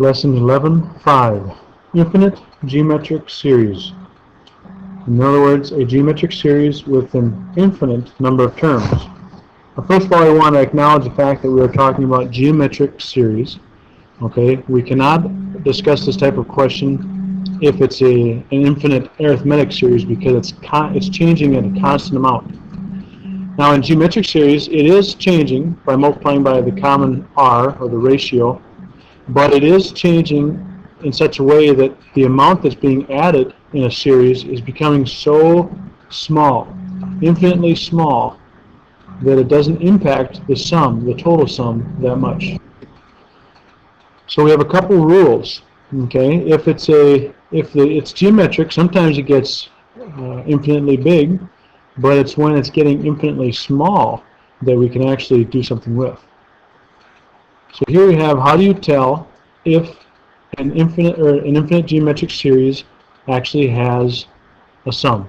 Lesson 11.5, Infinite Geometric Series. In other words, a geometric series with an infinite number of terms. Now, first of all, I want to acknowledge the fact that we are talking about geometric series. Okay, we cannot discuss this type of question if it's an infinite arithmetic series because it's changing at a constant amount. Now, in geometric series, it is changing by multiplying by the common r, or the ratio, but it is changing in such a way that the amount that's being added in a series is becoming so small, infinitely small, that it doesn't impact the sum, the total sum, that much. So we have a couple rules. Okay, if it's geometric, sometimes it gets infinitely big, but it's when it's getting infinitely small that we can actually do something with. So here we have, how do you tell if an infinite geometric series actually has a sum?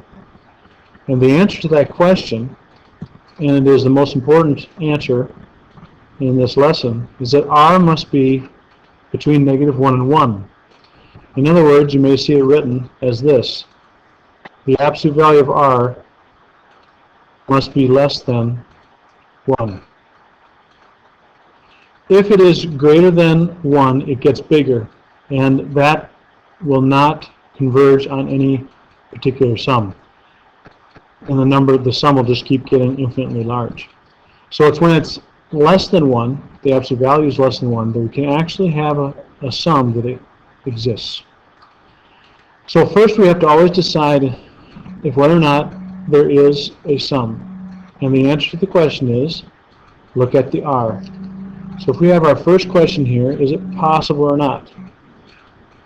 And the answer to that question, and it is the most important answer in this lesson, is that r must be between -1 and 1. In other words, you may see it written as this: the absolute value of r must be less than 1. If it is greater than 1, it gets bigger, and that will not converge on any particular sum. And the sum will just keep getting infinitely large. So it's when it's less than 1, the absolute value is less than 1, that we can actually have a sum that it exists. So first we have to always decide if whether or not there is a sum. And the answer to the question is, look at the r. So if we have our first question here, is it possible or not?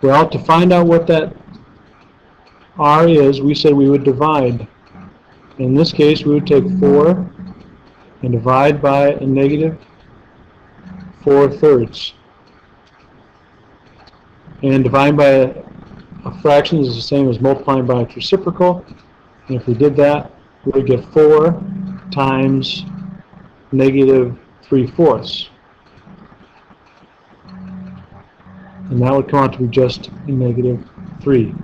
Well, to find out what that r is, we said we would divide. In this case, we would take 4 and divide by a -4/3. And dividing by a fraction is the same as multiplying by its reciprocal. And if we did that, we would get 4 times -3/4. And that would come out to be just a -3.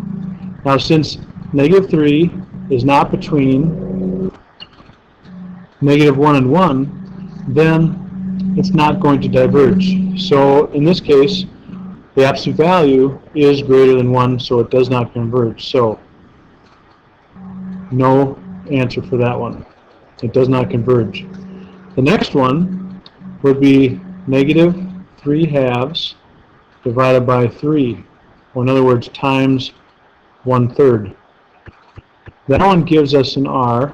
Now, since -3 is not between -1 and 1, then it's not going to diverge. So in this case, the absolute value is greater than 1, so it does not converge. So no answer for that one. It does not converge. The next one would be -3/2 divided by 3, or in other words, times 1/3. That one gives us an r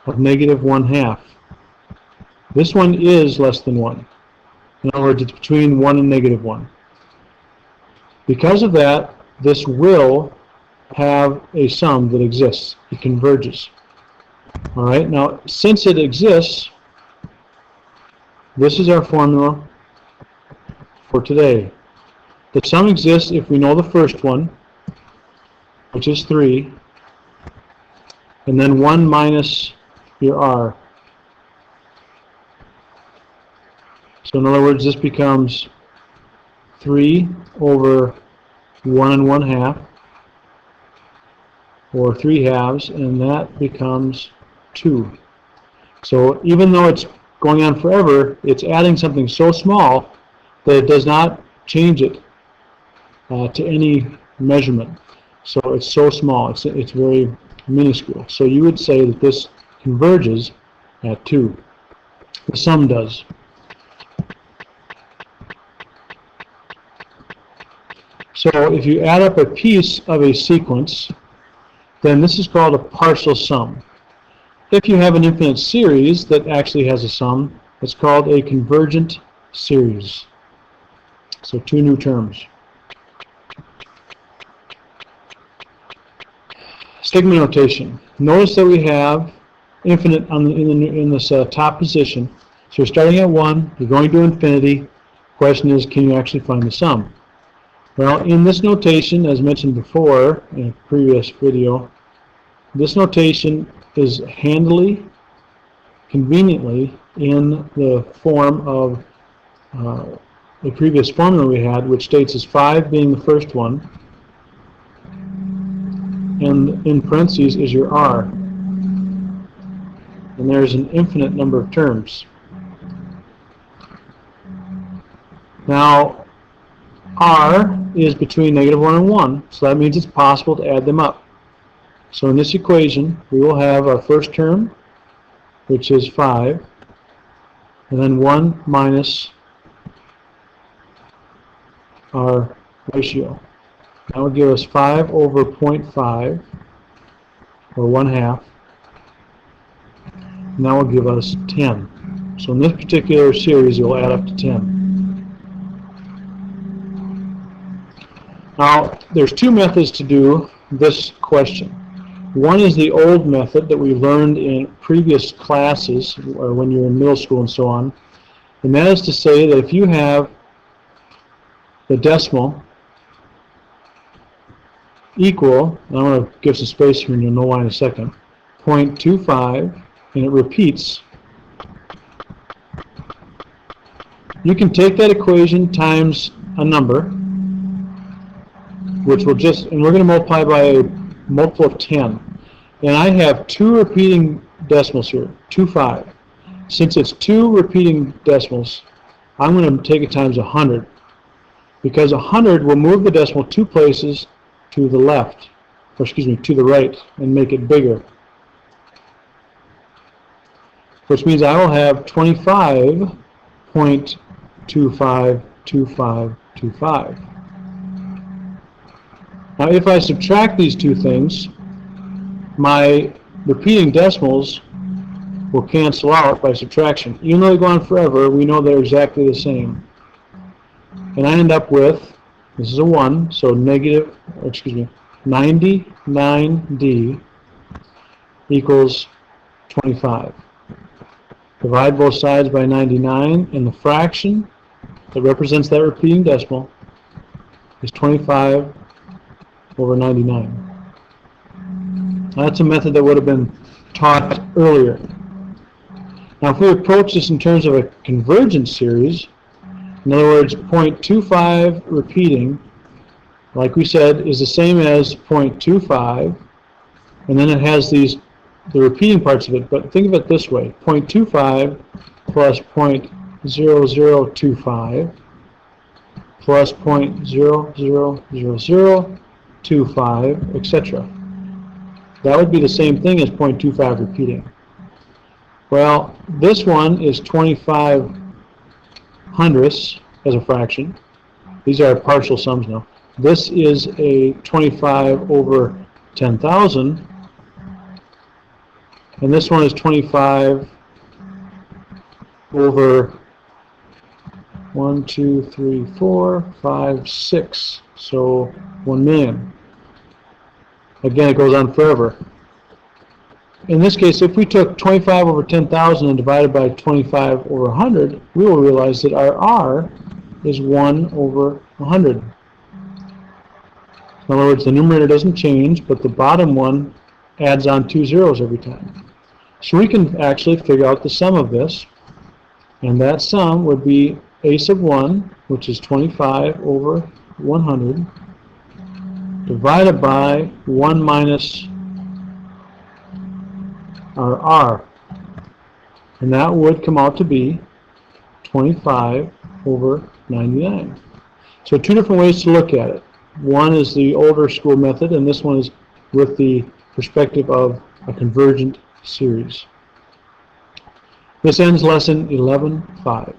of -1/2. This one is less than 1. In other words, it's between 1 and -1. Because of that, this will have a sum that exists. It converges. All right, now since it exists, this is our formula for today. The sum exists if we know the first one, which is 3, and then 1 minus your r. So in other words, this becomes 3 over 1 1/2, or 3/2, and that becomes 2. So even though it's going on forever, it's adding something so small that it does not change it to any measurement. So it's so small, it's very minuscule. So you would say that this converges at 2. The sum does. So if you add up a piece of a sequence, then this is called a partial sum. If you have an infinite series that actually has a sum, it's called a convergent series. So 2 new terms. Sigma notation. Notice that we have infinite in this top position. So you're starting at 1, you're going to infinity. Question is, can you actually find the sum? Well, in this notation, as mentioned before in a previous video, this notation is handily, conveniently, in the form of a previous formula we had, which states as 5 being the first one, and in parentheses is your R. And there's an infinite number of terms. Now, R is between -1 and 1, so that means it's possible to add them up. So in this equation, we will have our first term, which is 5, and then 1 minus our ratio. That would give us 5 over 0.5, or 1/2, and that will give us 10. So in this particular series, it will add up to 10. Now, there's two methods to do this question. One is the old method that we learned in previous classes, or when you were in middle school and so on, and that is to say that if you have the decimal equal, and I'm going to give some space here and you'll know why in a second, 0.25, and it repeats, you can take that equation times a number, which will just, and we're going to multiply by a multiple of 10. And I have two repeating decimals here, 25. Since it's two repeating decimals, I'm going to take it times 100. Because 100 will move the decimal two places to the left, or excuse me, to the right, and make it bigger. Which means I will have 25.252525. Now if I subtract these two things, my repeating decimals will cancel out by subtraction. Even though they go on forever, we know they're exactly the same. And I end up with, this is a 1, so 99D equals 25. Divide both sides by 99, and the fraction that represents that repeating decimal is 25 over 99. That's a method that would have been taught earlier. Now if we approach this in terms of a convergent series, in other words, 0.25 repeating, like we said, is the same as 0.25, and then it has the repeating parts of it, but think of it this way, 0.25 plus 0.0025 plus 0.000025, etc. That would be the same thing as 0.25 repeating. Well, this one is 25 hundredths as a fraction. These are partial sums now. This is a 25 over 10,000, and this one is 25 over 1, 2, 3, 4, 5, 6, so 1 million. Again, it goes on forever. In this case, if we took 25 over 10,000 and divided by 25 over 100, we will realize that our R is 1 over 100. In other words, the numerator doesn't change, but the bottom one adds on 2 zeros every time. So we can actually figure out the sum of this, and that sum would be a sub 1, which is 25 over 100, divided by 1 minus our R, and that would come out to be 25 over 99. So two different ways to look at it. One is the older school method, and this one is with the perspective of a convergent series. This ends lesson 11.5.